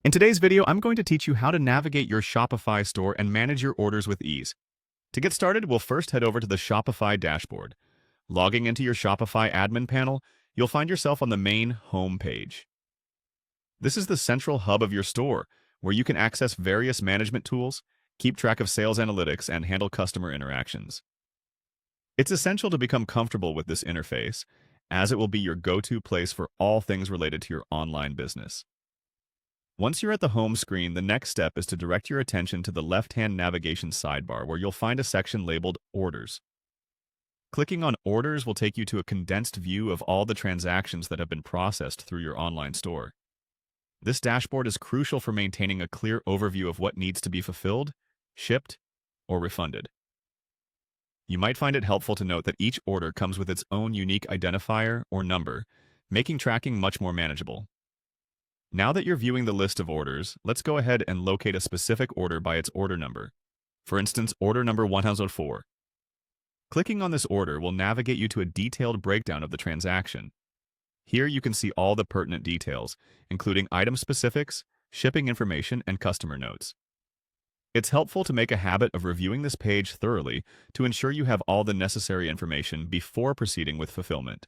In today's video, I'm going to teach you how to navigate your Shopify store and manage your orders with ease. To get started, we'll first head over to the Shopify dashboard. Logging into your Shopify admin panel, you'll find yourself on the main home page. This is the central hub of your store, where you can access various management tools, keep track of sales analytics, and handle customer interactions. It's essential to become comfortable with this interface, as it will be your go-to place for all things related to your online business. Once you're at the home screen, the next step is to direct your attention to the left-hand navigation sidebar where you'll find a section labeled Orders. Clicking on Orders will take you to a condensed view of all the transactions that have been processed through your online store. This dashboard is crucial for maintaining a clear overview of what needs to be fulfilled, shipped, or refunded. You might find it helpful to note that each order comes with its own unique identifier or number, making tracking much more manageable. Now that you're viewing the list of orders, let's go ahead and locate a specific order by its order number. For instance, order number 104. Clicking on this order will navigate you to a detailed breakdown of the transaction. Here you can see all the pertinent details, including item specifics, shipping information, and customer notes. It's helpful to make a habit of reviewing this page thoroughly to ensure you have all the necessary information before proceeding with fulfillment.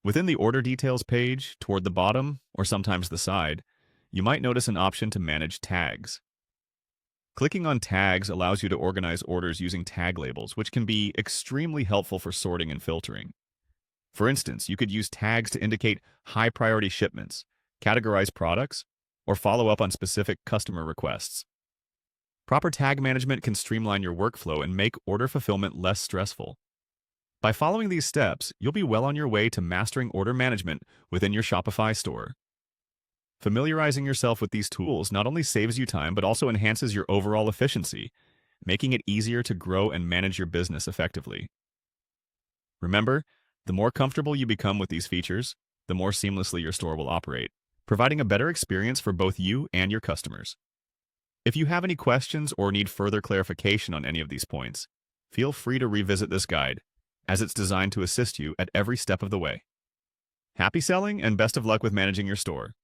Within the Order Details page, toward the bottom, or sometimes the side, you might notice an option to manage tags. Clicking on Tags allows you to organize orders using tag labels, which can be extremely helpful for sorting and filtering. For instance, you could use tags to indicate high-priority shipments, categorize products, or follow up on specific customer requests. Proper tag management can streamline your workflow and make order fulfillment less stressful. By following these steps, you'll be well on your way to mastering order management within your Shopify store. Familiarizing yourself with these tools not only saves you time but also enhances your overall efficiency, making it easier to grow and manage your business effectively. Remember, the more comfortable you become with these features, the more seamlessly your store will operate, providing a better experience for both you and your customers. If you have any questions or need further clarification on any of these points, feel free to revisit this guide, as it's designed to assist you at every step of the way. Happy selling and best of luck with managing your store.